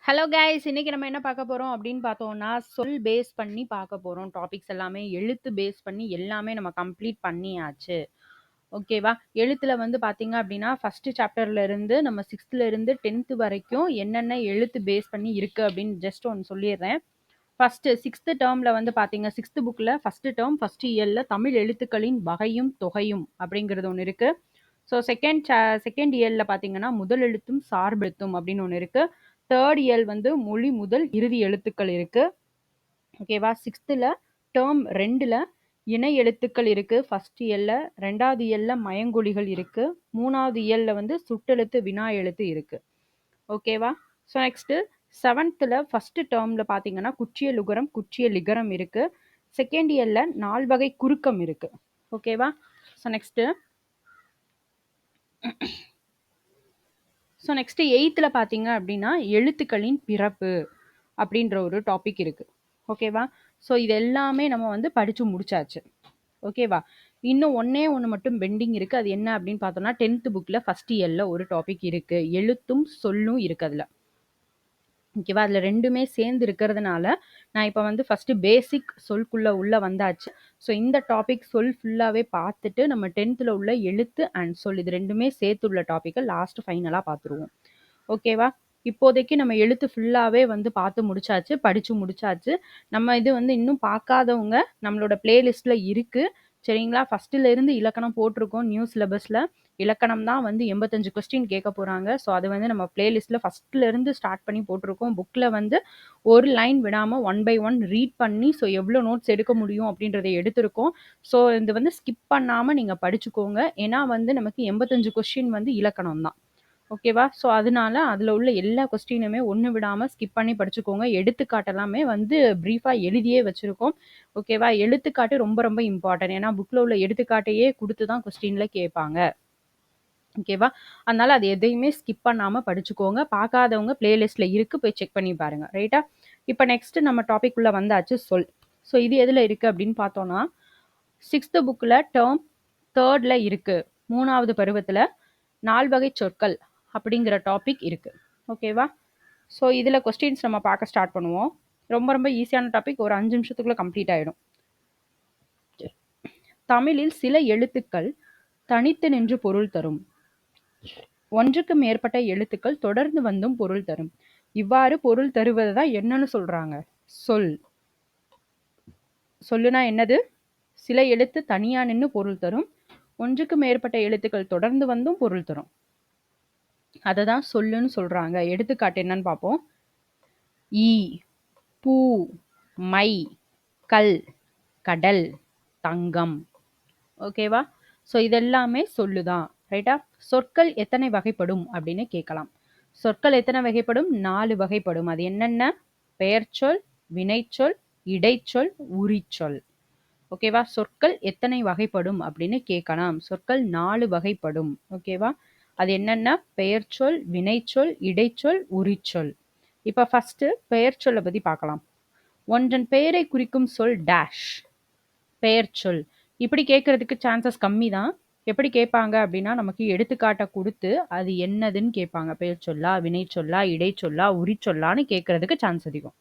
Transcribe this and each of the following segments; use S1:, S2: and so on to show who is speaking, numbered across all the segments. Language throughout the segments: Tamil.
S1: Hello guys! இன்னைக்கு நம்ம என்ன பார்க்க போறோம் அப்படின்னு பார்த்தோம்னா, சொல் பேஸ் பண்ணி பார்க்க போறோம். டாபிக்ஸ் எல்லாமே எழுத்து பேஸ் பண்ணி எல்லாமே நம்ம கம்ப்ளீட் பண்ணியாச்சு. ஓகேவா? எழுத்துல வந்து பார்த்தீங்க அப்படின்னா, ஃபர்ஸ்ட் சாப்டர்ல இருந்து நம்ம 6th இருந்து 10th வரைக்கும் என்னென்ன எழுத்து பேஸ் பண்ணி இருக்கு அப்படின்னு ஜஸ்ட் ஒண்ணு சொல்லிடுறேன். ஃபர்ஸ்ட் 6th டேர்ம்ல வந்து பார்த்தீங்க 6th புக்ல ஃபர்ஸ்ட் டேர்ம் ஃபர்ஸ்ட் இயர்ல தமிழ் எழுத்துக்களின் வகையும் தொகையும் அப்படிங்கிறது ஒண்ணு இருக்கு. ஸோ செகண்ட் இயர்ல பார்த்தீங்கன்னா முதல் எழுத்தும் சார்பெழுத்தும் அப்படின்னு ஒன்று இருக்கு. தேர்ட் இயர் வந்து மொழி முதல் இறுதி எழுத்துக்கள் இருக்கு. ஓகேவா? 6th டேர்ம் 2ல இணை எழுத்துக்கள் இருக்கு. ஃபர்ஸ்ட் இயர்ல 2வது இயர்ல மயங்கொலிகள் இருக்கு. 3வது இயர்ல வந்து சுட்டெழுத்து வினா எழுத்து இருக்கு. ஓகேவா? ஸோ நெக்ஸ்ட் 7th ஃபர்ஸ்ட் டேர்ம்ல பார்த்தீங்கன்னா குற்றிய லுகரம் குற்றிய லிகரம் இருக்கு. செகண்ட் இயர்ல 4 வகை குறுக்கம் இருக்கு. ஓகேவா? ஸோ நெக்ஸ்ட் 8th பார்த்தீங்க அப்படின்னா எழுத்துக்களின் பிறப்பு அப்படின்ற ஒரு டாபிக் இருக்கு. ஓகேவா? ஸோ இது எல்லாமே நம்ம வந்து படிச்சு முடிச்சாச்சு. ஓகேவா? இன்னும் ஒண்ணே ஒன்று மட்டும் பெண்டிங் இருக்கு. அது என்ன அப்படின்னு பார்த்தோம்னா 10th புக்ல ஃபர்ஸ்ட் இயர்ல ஒரு டாபிக் இருக்கு. எழுத்தும் சொல்லும் இருக்கு அதுல. ஓகேவா? அதில் ரெண்டுமே சேர்ந்து இருக்கிறதுனால நான் இப்போ வந்து ஃபஸ்ட்டு பேசிக் சொல்குள்ளே உள்ளே வந்தாச்சு. ஸோ இந்த டாபிக் சொல் ஃபுல்லாகவே பார்த்துட்டு நம்ம 10th உள்ள எழுத்து அண்ட் சொல் இது ரெண்டுமே சேர்த்து உள்ள டாப்பிக்கை லாஸ்ட் ஃபைனலாக பார்த்துருவோம். ஓகேவா? இப்போதைக்கு நம்ம எழுத்து ஃபுல்லாகவே வந்து பார்த்து முடிச்சாச்சு, படித்து முடிச்சாச்சு. நம்ம இது வந்து இன்னும் பார்க்காதவங்க நம்மளோட பிளேலிஸ்ட்டில் இருக்குது. சரிங்களா? ஃபஸ்ட்டில் இருந்து இலக்கணம் போட்டிருக்கோம் நியூ சிலபஸில். இலக்கணம் தான் வந்து 85 கொஸ்டின் கேட்க போகிறாங்க. ஸோ அது வந்து நம்ம பிளேலிஸ்ட்டில் ஃபஸ்ட்லேருந்து ஸ்டார்ட் பண்ணி போட்டிருக்கோம். புக்கில் வந்து ஒரு லைன் விடாமல் 1 by 1 ரீட் பண்ணி ஸோ எவ்வளோ நோட்ஸ் எடுக்க முடியும் அப்படின்றத எடுத்திருக்கோம். ஸோ இது வந்து ஸ்கிப் பண்ணாமல் நீங்கள் படிச்சுக்கோங்க. ஏன்னா வந்து நமக்கு 85 கொஸ்டின் வந்து இலக்கணம் தான். ஓகேவா? ஸோ அதனால அதில் உள்ள எல்லா கொஸ்டினுமே ஒன்று விடாமல் ஸ்கிப் பண்ணி படிச்சுக்கோங்க. எடுத்துக்காட்டெல்லாமே வந்து ப்ரீஃபாக எழுதியே வச்சுருக்கோம். ஓகேவா? எடுத்துக்காட்டு ரொம்ப ரொம்ப இம்பார்ட்டன்ட். ஏன்னா புக்கில் உள்ள எடுத்துக்காட்டையே கொடுத்து தான் கொஸ்டினில் கேட்பாங்க. ஓகேவா? அதனால அது எதையுமே ஸ்கிப் பண்ணாமல் படிச்சுக்கோங்க. பார்க்காதவங்க பிளேலிஸ்ட்டில் இருக்குது, போய் செக் பண்ணி பாருங்கள். ரைட்டா? இப்போ நெக்ஸ்ட் நம்ம டாபிக் உள்ள வந்தாச்சு சொல். ஸோ இது எதில் இருக்குது அப்படின்னு பார்த்தோன்னா 6th புக்கில் டேர்ம் 3ல் இருக்குது. 3வது பருவத்தில் 4 வகை சொற்கள் அப்படிங்கிற டாபிக் இருக்குது. ஓகேவா? ஸோ இதில் கொஸ்டின்ஸ் நம்ம பார்க்க ஸ்டார்ட் பண்ணுவோம். ரொம்ப ரொம்ப ஈஸியான டாபிக், ஒரு 5 நிமிஷத்துக்குள்ளே கம்ப்ளீட் ஆகிடும். தமிழில் சில எழுத்துக்கள் தனித்து நின்று பொருள் தரும். ஒன்றுக்கு மேற்பட்ட எழுத்துக்கள் தொடர்ந்து வந்தும் பொருள் தரும். இவ்வாறு பொருள் தருவது தான் என்னன்னு சொல்றாங்க? சொல். சொல்லுனா என்னது? சில எழுத்து தனியா நின்று பொருள் தரும். ஒன்றுக்கு மேற்பட்ட எழுத்துக்கள் தொடர்ந்து வந்தும் பொருள் தரும். அதை தான் சொல்லுன்னு சொல்றாங்க. எடுத்துக்காட்டு என்னன்னு பார்ப்போம். ஈ, பூ, மை, கல், கடல், தங்கம். ஓகேவா? ஸோ இதெல்லாமே சொல்லுதான். ரைட்டா? சொற்கள் எத்தனை வகைப்படும் அப்படின்னு கேட்கலாம். சொற்கள் எத்தனை வகைப்படும்? 4 வகைப்படும். அது என்னென்ன? பெயர்ச்சொல், வினைச்சொல், இடைச்சொல், உரிச்சொல். ஓகேவா? சொற்கள் எத்தனை வகைப்படும் அப்படின்னு கேட்கலாம். சொற்கள் 4 வகைப்படும். ஓகேவா? அது என்னென்ன? பெயர்ச்சொல், வினைச்சொல், இடைச்சொல், உரிச்சொல். இப்போ ஃபர்ஸ்ட் பெயர்ச்சொல்லை பற்றி பார்க்கலாம். ஒன்றன் பெயரை குறிக்கும் சொல் டேஷ். பெயர்ச்சொல். இப்படி கேட்கறதுக்கு சான்சஸ் கம்மி தான். எப்படி கேட்பாங்க அப்படின்னா நமக்கு எடுத்துக்காட்டை கொடுத்து அது என்னதுன்னு கேட்பாங்க. பெயர்ச்சொல்லா, வினைச்சொல்லா, இடைச்சொல்லா, உரிச்சொல்லான்னு கேட்கறதுக்கு சான்ஸ் அதிகம்.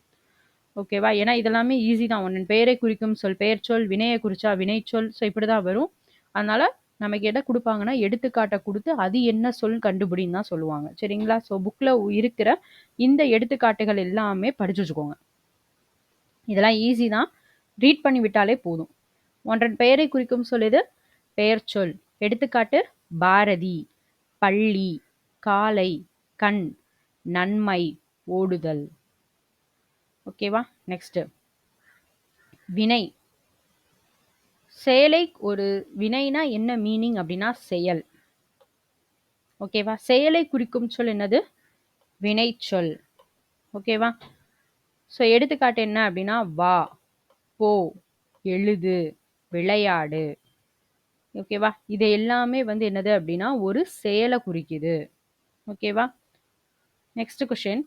S1: ஓகேவா? ஏன்னா இதெல்லாமே ஈஸி தான். ஒன்றன் பெயரை குறிக்கும் சொல் பெயர்ச்சொல், வினையை குறிச்சா வினைச்சொல். ஸோ இப்படி தான் வரும். அதனால நமக்கு எதை கொடுப்பாங்கன்னா எடுத்துக்காட்டை கொடுத்து அது என்ன சொல் கண்டுபிடின்னு தான் சொல்லுவாங்க. சரிங்களா? ஸோ புக்கில் இருக்கிற இந்த எடுத்துக்காட்டுகள் எல்லாமே படிச்சு வச்சுக்கோங்க. இதெல்லாம் ஈஸி தான். ரீட் பண்ணி விட்டாலே போதும். ஒன்றன் பெயரை குறிக்கும் சொல் எது? பெயர்ச்சொல். எடுத்துக்காட்டு பாரதி, பள்ளி, காலை, கண், நன்மை, ஓடுதல். ஓகேவா? நெக்ஸ்ட் வினை. செயலை ஒரு வினைனா என்ன மீனிங் அப்படின்னா செயல். ஓகேவா? செயலை குறிக்கும் சொல் என்னது? வினைச்சொல். ஓகேவா? ஸோ எடுத்துக்காட்டு என்ன அப்படின்னா வா, போ, எழுது, விளையாடு. ஓகேவா? இது எல்லாமே வந்து என்னது அப்படின்னா ஒரு செயலை குறிக்குது. ஓகேவா? Next question.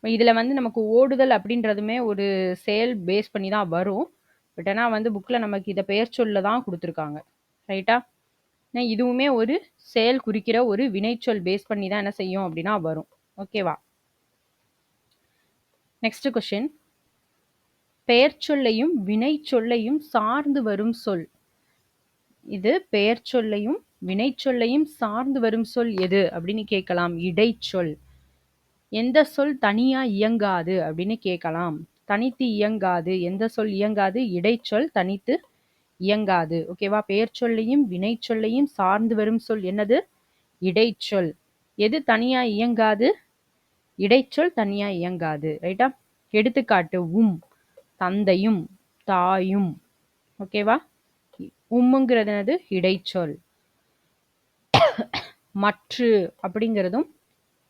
S1: இதில் வந்து நமக்கு ஓடுதல் அப்படின்றதுமே ஒரு செயல் பேஸ் பண்ணி தான் வரும். பட் ஆனால் வந்து புக்கில் நமக்கு இதை பெயர் சொல்ல தான் கொடுத்துருக்காங்க. ரைட்டா? இதுவுமே ஒரு செயல் குறிக்கிற ஒரு வினைச்சொல் பேஸ் பண்ணி தான் என்ன செய்யும் அப்படின்னா வரும். ஓகேவா? Next question. பெயர் சொல்லையும் வினை சொல்லையும் சார்ந்து வரும் சொல். இது பெயர் சொல்லையும் வினை சொல்லையும் சார்ந்து வரும் சொல் எது அப்படின்னு கேட்கலாம். இடைச்சொல். எந்த சொல் தனியா இயங்காது அப்படின்னு கேட்கலாம். தனித்து இயங்காது. எந்த சொல் இயங்காது? இடைச்சொல் தனித்து இயங்காது. ஓகேவா? பெயர் சொல்லையும் வினை சொல்லையும் சார்ந்து வரும் சொல் என்னது? இடைச்சொல். எது தனியா இயங்காது? இடைச்சொல் தனியா இயங்காது. ரைட்டா? எடுத்துக்காட்டு தந்தையும் தாயும். ஓகேவா? உம்முங்கிறது என்னது? இடைச்சொல். மற்று அப்படிங்கிறதும்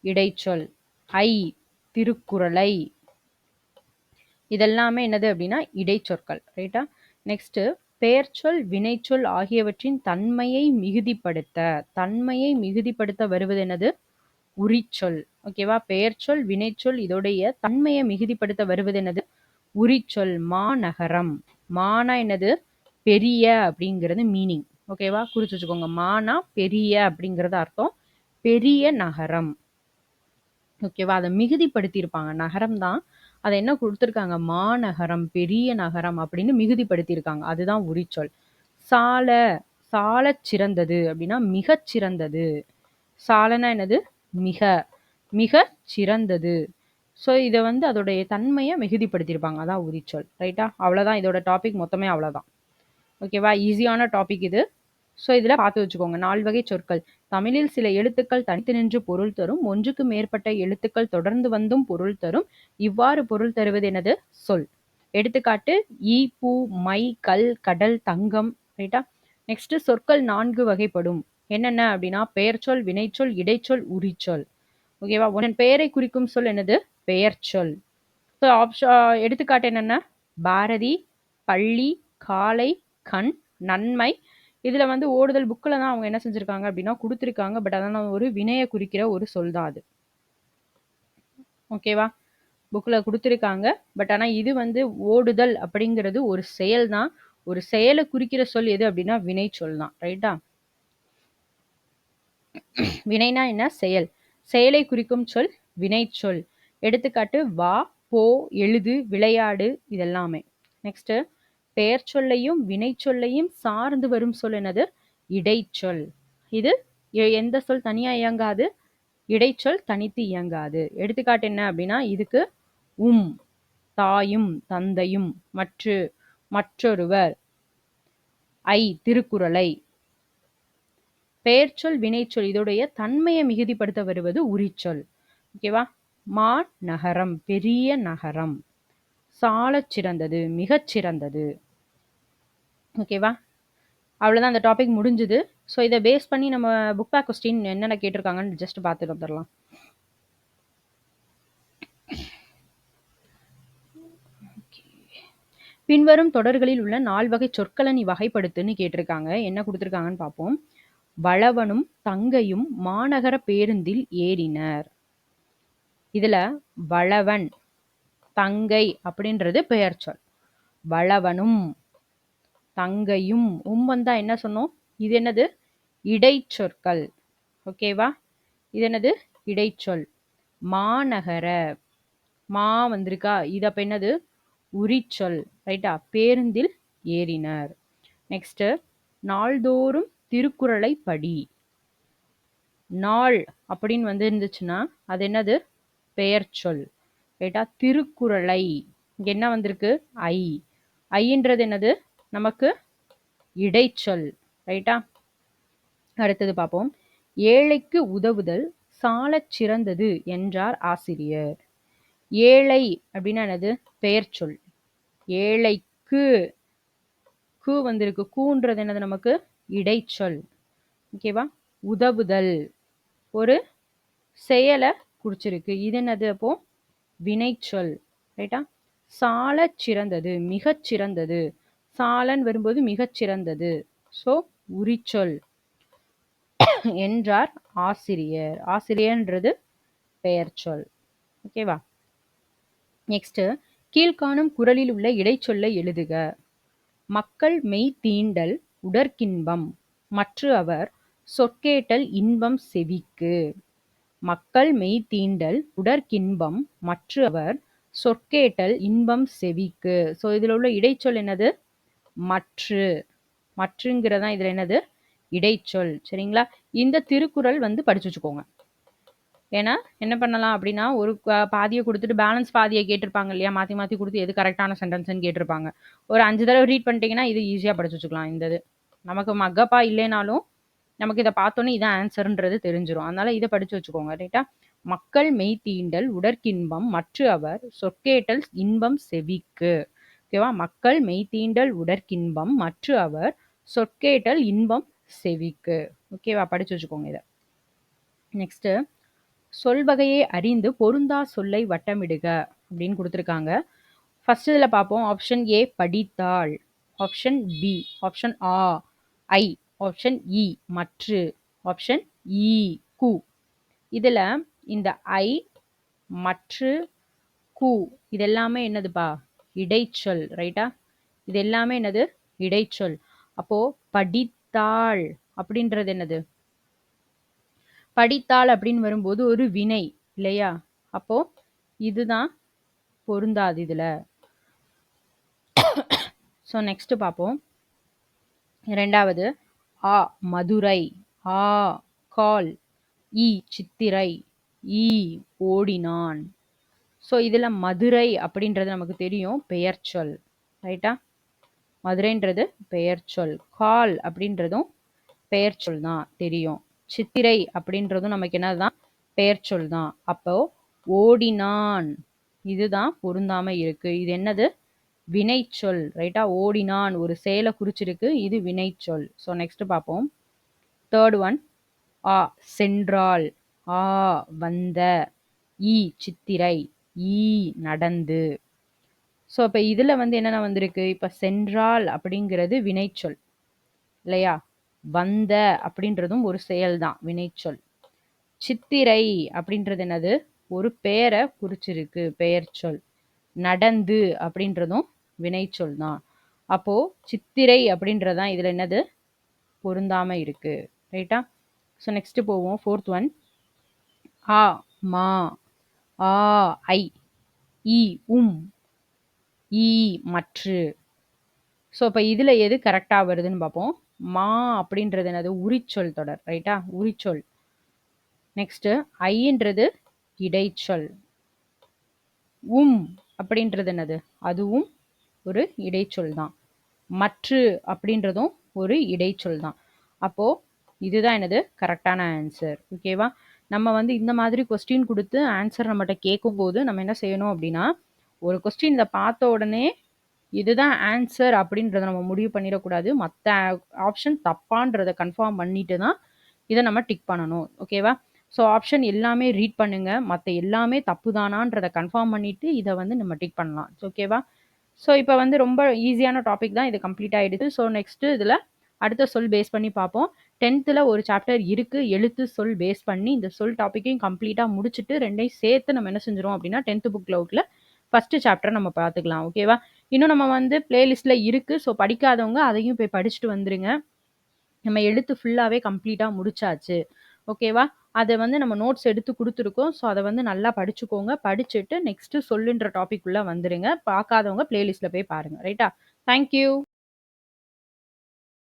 S1: இடைச்சொல். திருக்குறளை. இதெல்லாமே என்னது அப்படின்னா இடைச்சொற்கள். ரைட்டா? நெக்ஸ்ட், பெயர்ச்சொல் வினைச்சொல் ஆகியவற்றின் தன்மையை மிகுதிப்படுத்த வருவது என்னது? உரிச்சொல். ஓகேவா? பெயர்ச்சொல் வினைச்சொல் இதோடைய தன்மையை மிகுதிப்படுத்த வருவது என்னது? உரிச்சொல். மாநகரம். மானா என்னது? பெரிய அப்படிங்கிறது மீனிங். ஓகேவா? குறிச்சு வச்சுக்கோங்க. மானா பெரிய அப்படிங்கிறது அர்த்தம். பெரிய நகரம். ஓகேவா? அதை மிகுதிப்படுத்தியிருப்பாங்க. நகரம் தான். அதை என்ன கொடுத்துருக்காங்க? மாநகரம், பெரிய நகரம் அப்படின்னு மிகுதிப்படுத்தியிருக்காங்க. அதுதான் உரிச்சொல். சாலச் சிறந்தது அப்படின்னா மிகச் சிறந்தது. சாலனா என்னது? மிகச் சிறந்தது. ஸோ இதை வந்து அதோடைய தன்மையை மிகுதிப்படுத்தியிருப்பாங்க. அதான் உரிச்சொல். ரைட்டா? அவ்வளோதான். இதோட டாபிக் மொத்தமே அவ்வளோதான். ஓகேவா? ஈஸியான டாபிக் இது. ஸோ இதில் பார்த்து வச்சுக்கோங்க. 4 வகை சொற்கள். தமிழில் சில எழுத்துக்கள் தனித்து நின்று பொருள் தரும். ஒன்றுக்கு மேற்பட்ட எழுத்துக்கள் தொடர்ந்து வந்தும் பொருள் தரும். இவ்வாறு பொருள் தருவது என்னது? சொல். எடுத்துக்காட்டு ஈ, பூ, மை, கல், கடல், தங்கம். ரைட்டா? நெக்ஸ்ட், சொற்கள் 4 வகைப்படும். என்னென்ன அப்படின்னா பெயர்ச்சொல், வினைச்சொல், இடைச்சொல், உரிச்சொல். ஓகேவா? உன் பெயரை குறிக்கும் சொல் என்னது? பெயர்ச்சொல். ஸோ எடுத்துக்காட்டு என்னென்ன? பாரதி, பள்ளி, காலை, கண், நன்மை. இதுல வந்து ஓடுதல் புக்கில் தான் அவங்க என்ன செஞ்சிருக்காங்க அப்படின்னா கொடுத்துருக்காங்க. பட் அதனால ஒரு வினையை குறிக்கிற ஒரு சொல் தான் அது. ஓகேவா? புக்கில் கொடுத்துருக்காங்க. பட் ஆனால் இது வந்து ஓடுதல் அப்படிங்கிறது ஒரு செயல் தான். ஒரு செயலை குறிக்கிற சொல் எது அப்படின்னா வினை சொல் தான். ரைட்டா? வினைனா என்ன? செயல். செயலை குறிக்கும் சொல் வினை சொல். எடுத்துக்காட்டு வா, போ, எழுது, விளையாடு. இதெல்லாமே. நெக்ஸ்ட், பெயர் சொல்லையும் வினை சொல்லையும் சார்ந்து வரும் சொல் என்னது? இடைச்சொல். இது எந்த சொல் தனியா இயங்காது? இடைச்சொல் தனித்து இயங்காது. எடுத்துக்காட்டு என்ன அப்படின்னா இதுக்கு தாயும், தந்தையும், மற்றொருவர், திருக்குறளை. பெயர்ச்சொல் வினைச்சொல் இதோடைய தன்மையை மிகுதிப்படுத்த வருவது உரிச்சொல். ஓகேவா? நகரம், பெரிய நகரம். சாலச் சிறந்தது, மிகச் சிறந்தது. ஓகேவா? அவ்வளோதான். அந்த டாபிக் முடிஞ்சுது. ஸோ இதை பேஸ் பண்ணி நம்ம புக் பேக் கொஸ்டின் என்னென்ன கேட்டிருக்காங்கன்னு ஜஸ்ட் பார்த்துட்டு வந்துடலாம். பின்வரும் தொடர்களில் உள்ள 4 வகை சொற்களை நீ வகைப்படுத்துன்னு கேட்டிருக்காங்க. என்ன கொடுத்துருக்காங்கன்னு பார்ப்போம். வளவனும் தங்கையும் மாநகர பேருந்தில் ஏறினர். இதுல வளவன், தங்கை அப்படின்றது பெயர் சொல். வளவனும் தங்கையும் வந்தா என்ன சொன்னோம்? இது என்னது? இடைச்சொற்கள். ஓகேவா? இது என்னது? இடைச்சொல். மாநகர, வந்திருக்கா? இது அப்ப என்னது? உரிச்சொல். ரைட்டா? பேருந்தில் ஏறினர். நெக்ஸ்ட், நாள்தோறும் திருக்குறளை படி. நாள் அப்படின்னு வந்து இருந்துச்சுன்னா அது என்னது? பெயர் சொல். ரைட்டா? திருக்குறளை இங்க என்ன வந்திருக்கு? ஐன்றது என்னது? நமக்கு இடைச்சொல். ரைட்டா? அடுத்தது பார்ப்போம். ஏழைக்கு உதவுதல் சாலச் சிறந்தது என்றார் ஆசிரியர். ஏழை அப்படின்னா என்னது? பெயர் சொல். ஏழைக்கு வந்திருக்கு. கூன்றது என்னது? நமக்கு இடைச்சொல். ஓகேவா? உதவுதல் ஒரு செயலை குறிச்சிருக்கு. இது என்னது? அப்போ வினைச்சொல். ரைட்டா? சாலச் சிறந்தது, மிகச் சிறந்தது. சாலன் வரும்போது மிகச் சிறந்தது. ஸோ உரிச்சொல். என்றார் ஆசிரியர். ஆசிரியர்ன்றது பெயர் சொல். ஓகேவா? நெக்ஸ்ட், கீழ்காணும் குறளில் உள்ள இடைச்சொல்லை எழுதுக. மக்கள் மெய் தீண்டல் உடற்கின்பம், மற்ற அவர் சொற்கேட்டல் இன்பம் செவிக்கு. மக்கள் மெய் தீண்டல் உடற்கின்பம் மற்று அவர் சொற்கேட்டல் இன்பம் செவிக்கு. ஸோ இதில் உள்ள இடைச்சொல் என்னது? மற்று. மற்றுங்கிறதான் இதில் என்னது? இடைச்சொல். சரிங்களா? இந்த திருக்குறள் வந்து படிச்சு வச்சுக்கோங்க. ஏன்னா என்ன பண்ணலாம் அப்படின்னா, ஒரு பாதியை கொடுத்துட்டு பேலன்ஸ் பாதியை கேட்டிருப்பாங்க இல்லையா? மாற்றி மாற்றி கொடுத்து எது கரெக்டான சென்டென்ஸ்ன்னு கேட்டிருப்பாங்க. ஒரு 5 தடவை ரீட் பண்ணிட்டீங்கன்னா இது ஈஸியாக படிச்சு வச்சுக்கலாம். இந்த இது நமக்கு மக்கப்பா இல்லைனாலும் நமக்கு இதை பார்த்தோன்னே இதான் ஆன்சர்ன்றது தெரிஞ்சிடும். அதனால இதை படிச்சு வச்சுக்கோங்க. ரைட்டா? மக்கள் மெய் தீண்டல் உடற்கின்பம் மற்று அவர் சொற்கேட்டல் இன்பம் செவிக்கு. ஓகேவா? மக்கள் மெய் தீண்டல் உடற்கின்பம் மற்று அவர் சொற்கேட்டல் இன்பம் செவிக்கு. ஓகேவா? படிச்சு வச்சுக்கோங்க இதை. நெக்ஸ்ட், சொல்வகையை அறிந்து பொருந்தா சொல்லை வட்டமிடுக அப்படின்னு கொடுத்துருக்காங்க. ஃபர்ஸ்ட் இதில் பார்ப்போம். ஆப்ஷன் ஏ படித்தாள், ஆப்ஷன் பி, ஆப்ஷன் ஆ ஐ, ஆப்ஷன் இ மற்று, ஆப்ஷன் இ கு. இதில் இந்த ஐ மற்று கு இது எல்லாமே என்னதுப்பா? இடைச்சொல். ரைட்டா? இது எல்லாமே என்னது? இடைச்சொல். அப்போ படித்தாள் அப்படின்றது என்னது? படித்தாள் அப்படின்னு வரும்போது ஒரு வினை இல்லையா? அப்போ இதுதான் பொருந்தாது இதுல. ஸோ நெக்ஸ்ட் பார்ப்போம். ரெண்டாவது, ஆ மதுரை, ஆ கால், ஈ சித்திரை, ஈ ஓடினான். ஸோ இதில் மதுரை அப்படின்றது நமக்கு தெரியும், பெயர் சொல். ரைட்டா? மதுரைன்றது பெயர் சொல். கால் அப்படின்றதும் பெயர் சொல் தான், தெரியும். சித்திரை அப்படின்றதும் நமக்கு என்னதான்? பெயர் சொல் தான். அப்போ ஓடினான் இதுதான் பொருந்தாம இருக்கு. இது என்னது? வினைச்சொல். ரைட்டா? ஓடினான் ஒரு செயலை குறிச்சிருக்கு, இது வினைச்சொல். ஸோ நெக்ஸ்ட் பார்ப்போம். தேர்ட் ஒன், ஆ சென்றாள், ஆ வந்த, ஈ சித்திரை, ஈ நடந்து. ஸோ இப்போ இதில் வந்து என்னென்ன வந்திருக்கு? இப்போ சென்றாள் அப்படிங்கிறது வினைச்சொல் இல்லையா? வந்த அப்படின்றதும் ஒரு செயல் தான், வினைச்சொல். சித்திரை அப்படின்றது என்னது? ஒரு பெயரை குறிச்சிருக்கு, பெயர் சொல். நடந்து அப்படின்றதும் வினைச்சொல் தான். அப்போ சித்திரை அப்படின்றதான் இதுல என்னது? பொருந்தாம இருக்கு. ரைட்டா? ஸோ நெக்ஸ்ட் போவோம். ஃபோர்த் ஒன், ஆ மா, ஆ ஐ, இ ஈ மற்று. ஸோ இப்போ இதில் எது கரெக்டாக வருதுன்னு பார்ப்போம். மா அப்படின்றது என்னது? உரிச்சொல் தொடர். ரைட்டா? உரிச்சொல். நெக்ஸ்ட்டு ஐன்றது இடைச்சொல். அப்படின்றது என்னது? அதுவும் ஒரு இடைச்சொல் தான். மற்று அப்படின்றதும் ஒரு இடைச்சொல் தான். அப்போ இதுதான் என்னது? கரெக்டான ஆன்சர். ஓகேவா? நம்ம வந்து இந்த மாதிரி கொஸ்டின் கொடுத்து ஆன்சர் நம்மகிட்ட கேட்கும்போது நம்ம என்ன செய்யணும் அப்படின்னா, ஒரு கொஸ்டின் இதை பார்த்த உடனே இதுதான் ஆன்சர் அப்படின்றத நம்ம முடிவு பண்ணிடக்கூடாது. மற்ற ஆப்ஷன் தப்பான்றதை கன்ஃபார்ம் பண்ணிட்டு தான் இதை நம்ம டிக் பண்ணணும். ஓகேவா? ஸோ ஆப்ஷன் எல்லாமே ரீட் பண்ணுங்க. மற்ற எல்லாமே தப்பு தானான்றதை கன்ஃபார்ம் பண்ணிட்டு இதை வந்து நம்ம டிக் பண்ணலாம். ஓகேவா? ஸோ இப்போ வந்து ரொம்ப ஈஸியான டாபிக் தான், இது கம்ப்ளீட் ஆகிடுது. ஸோ நெக்ஸ்ட்டு இதில் அடுத்த சொல் பேஸ் பண்ணி பார்ப்போம். 10th ஒரு சாப்டர் இருக்குது, எழுத்து சொல் பேஸ் பண்ணி. இந்த சொல் டாப்பிக்கையும் கம்ப்ளீட்டாக முடிச்சுட்டு ரெண்டையும் சேர்த்து நம்ம என்ன செஞ்சிடும் அப்படின்னா 10th புக் அவுட்டில் ஃபஸ்ட்டு சாப்டர் நம்ம பார்த்துக்கலாம். ஓகேவா? இன்னும் நம்ம வந்து பிளேலிஸ்ட்டில் இருக்குது. ஸோ படிக்காதவங்க அதையும் போய் படிச்சுட்டு வந்துருங்க. நம்ம எழுத்து ஃபுல்லாகவே கம்ப்ளீட்டாக முடிச்சாச்சு. ஓகேவா? அதை வந்து நம்ம நோட்ஸ் எடுத்து கொடுத்துருக்கோம். ஸோ அதை வந்து நல்லா படிச்சுக்கோங்க. படிச்சுட்டு நெக்ஸ்ட்டு சொல்லுன்ற டாபிக் உள்ள வந்துருங்க. பார்க்காதவங்க பிளேலிஸ்ட்டில் போய் பாருங்கள். ரைட்டா? தேங்க்யூ.